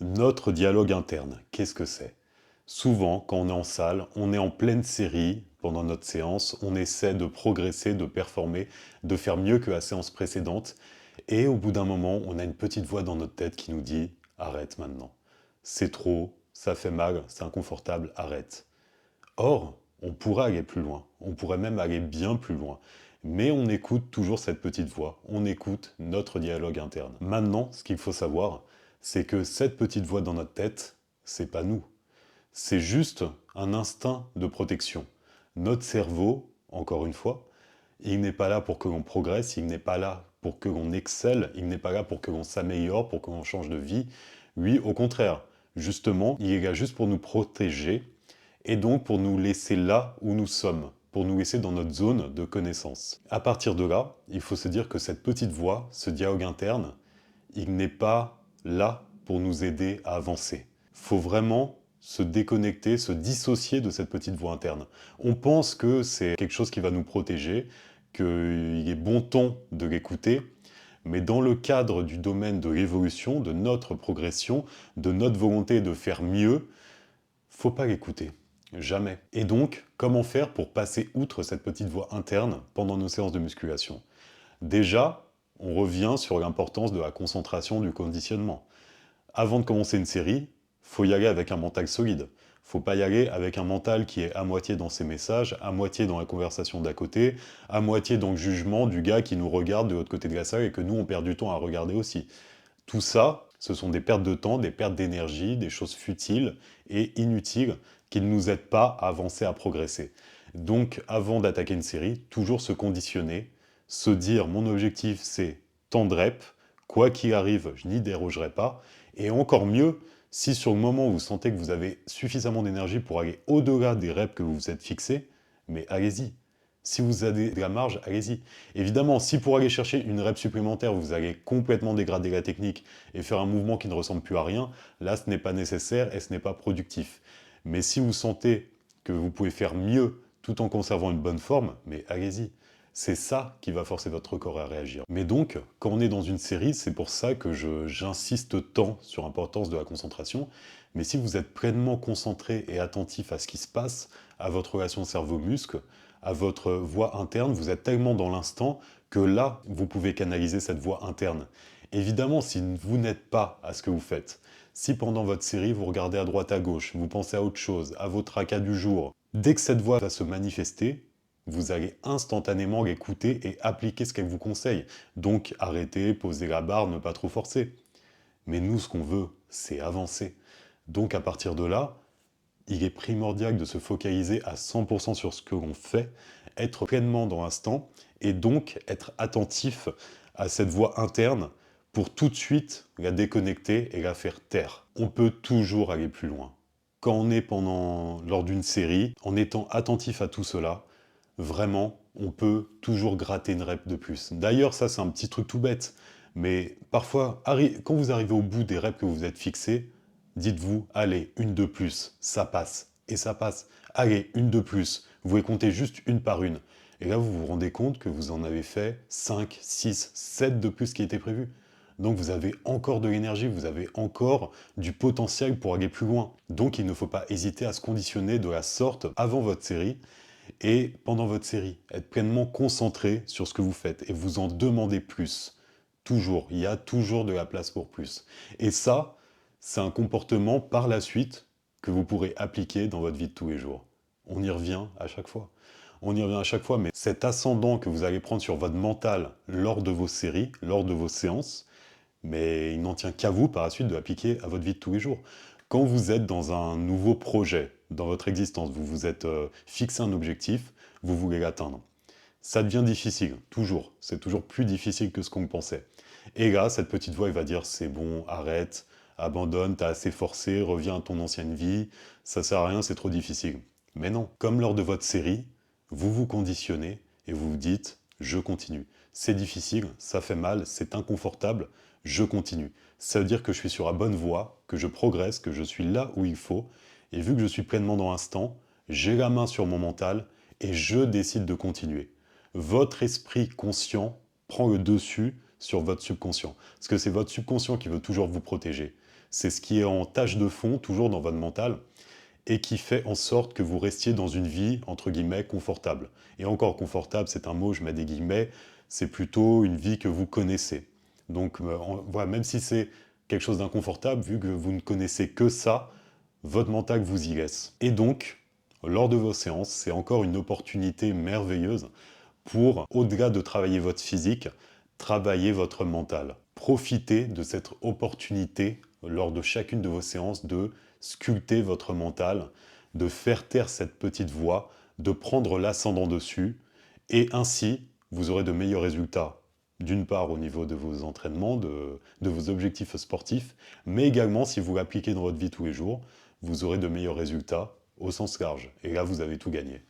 Notre dialogue interne, qu'est-ce que c'est? Souvent, quand on est en salle, on est en pleine série pendant notre séance, on essaie de progresser, de performer, de faire mieux que la séance précédente, et au bout d'un moment, on a une petite voix dans notre tête qui nous dit «Arrête maintenant. C'est trop, ça fait mal, c'est inconfortable, arrête». Or, on pourrait aller plus loin, on pourrait même aller bien plus loin, mais on écoute toujours cette petite voix, on écoute notre dialogue interne. Maintenant, ce qu'il faut savoir, c'est que cette petite voix dans notre tête, c'est pas nous. C'est juste un instinct de protection. Notre cerveau, encore une fois, il n'est pas là pour que l'on progresse, il n'est pas là pour que l'on excelle, il n'est pas là pour que l'on s'améliore, pour que l'on change de vie. Lui, au contraire, justement, il est là juste pour nous protéger et donc pour nous laisser là où nous sommes, pour nous laisser dans notre zone de connaissance. À partir de là, il faut se dire que cette petite voix, ce dialogue interne, il n'est pas là pour nous aider à avancer. Il faut vraiment se déconnecter, se dissocier de cette petite voix interne. On pense que c'est quelque chose qui va nous protéger, qu'il est bon ton de l'écouter, mais dans le cadre du domaine de l'évolution, de notre progression, de notre volonté de faire mieux, faut pas l'écouter. Jamais. Et donc, comment faire pour passer outre cette petite voix interne pendant nos séances de musculation? Déjà, on revient sur l'importance de la concentration, du conditionnement. Avant de commencer une série, faut y aller avec un mental solide. Faut pas y aller avec un mental qui est à moitié dans ses messages, à moitié dans la conversation d'à côté, à moitié dans le jugement du gars qui nous regarde de l'autre côté de la salle et que nous on perd du temps à regarder aussi. Tout ça, ce sont des pertes de temps, des pertes d'énergie, des choses futiles et inutiles qui ne nous aident pas à avancer, à progresser. Donc, avant d'attaquer une série, toujours se conditionner, se dire mon objectif c'est tant de reps, quoi qu'il arrive, je n'y dérogerai pas. Et encore mieux, si sur le moment où vous sentez que vous avez suffisamment d'énergie pour aller au-delà des reps que vous vous êtes fixés, mais allez-y. Si vous avez de la marge, allez-y. Évidemment, si pour aller chercher une rep supplémentaire, vous allez complètement dégrader la technique et faire un mouvement qui ne ressemble plus à rien, là, ce n'est pas nécessaire et ce n'est pas productif. Mais si vous sentez que vous pouvez faire mieux tout en conservant une bonne forme, mais allez-y. C'est ça qui va forcer votre corps à réagir. Mais donc, quand on est dans une série, c'est pour ça que j'insiste tant sur l'importance de la concentration. Mais si vous êtes pleinement concentré et attentif à ce qui se passe, à votre relation cerveau-muscle, à votre voix interne, vous êtes tellement dans l'instant que là, vous pouvez canaliser cette voix interne. Évidemment, si vous n'êtes pas à ce que vous faites, si pendant votre série, vous regardez à droite à gauche, vous pensez à autre chose, à vos tracas du jour, dès que cette voix va se manifester, vous allez instantanément l'écouter et appliquer ce qu'elle vous conseille. Donc arrêter, poser la barre, ne pas trop forcer. Mais nous, ce qu'on veut, c'est avancer. Donc à partir de là, il est primordial de se focaliser à 100% sur ce que l'on fait, être pleinement dans l'instant, et donc être attentif à cette voix interne pour tout de suite la déconnecter et la faire taire. On peut toujours aller plus loin. Quand on est lors d'une série, en étant attentif à tout cela, vraiment, on peut toujours gratter une rep de plus. D'ailleurs, ça c'est un petit truc tout bête, mais parfois, quand vous arrivez au bout des reps que vous êtes fixés, dites-vous, allez, une de plus, ça passe, et ça passe. Allez, une de plus, vous pouvez compter juste une par une. Et là, vous vous rendez compte que vous en avez fait 5, 6, 7 de plus qui était prévu. Donc vous avez encore de l'énergie, vous avez encore du potentiel pour aller plus loin. Donc il ne faut pas hésiter à se conditionner de la sorte avant votre série et pendant votre série. Être pleinement concentré sur ce que vous faites et vous en demandez plus. Toujours, il y a toujours de la place pour plus. Et ça, c'est un comportement par la suite que vous pourrez appliquer dans votre vie de tous les jours. On y revient à chaque fois. On y revient à chaque fois, mais cet ascendant que vous allez prendre sur votre mental lors de vos séries, lors de vos séances, mais il n'en tient qu'à vous par la suite de l'appliquer à votre vie de tous les jours. Quand vous êtes dans un nouveau projet dans votre existence, vous vous êtes fixé un objectif, vous voulez l'atteindre. Ça devient difficile, toujours. C'est toujours plus difficile que ce qu'on pensait. Et là, cette petite voix, elle va dire, c'est bon, arrête, abandonne, t'as assez forcé, reviens à ton ancienne vie, ça sert à rien, c'est trop difficile. Mais non, comme lors de votre série, vous vous conditionnez et vous vous dites, je continue. C'est difficile, ça fait mal, c'est inconfortable, je continue. Ça veut dire que je suis sur la bonne voie, que je progresse, que je suis là où il faut, et vu que je suis pleinement dans l'instant, j'ai la main sur mon mental et je décide de continuer. Votre esprit conscient prend le dessus sur votre subconscient. Parce que c'est votre subconscient qui veut toujours vous protéger. C'est ce qui est en tâche de fond, toujours dans votre mental, et qui fait en sorte que vous restiez dans une vie, entre guillemets, confortable. Et encore, confortable, c'est un mot, je mets des guillemets, c'est plutôt une vie que vous connaissez. Donc voilà, même si c'est quelque chose d'inconfortable, vu que vous ne connaissez que ça, votre mental vous y laisse. Et donc, lors de vos séances, c'est encore une opportunité merveilleuse pour, au-delà de travailler votre physique, travailler votre mental. Profitez de cette opportunité lors de chacune de vos séances de sculpter votre mental, de faire taire cette petite voix, de prendre l'ascendant dessus, et ainsi, vous aurez de meilleurs résultats. D'une part au niveau de vos entraînements, de vos objectifs sportifs, mais également si vous l'appliquez dans votre vie tous les jours, vous aurez de meilleurs résultats au sens large. Et là, vous avez tout gagné.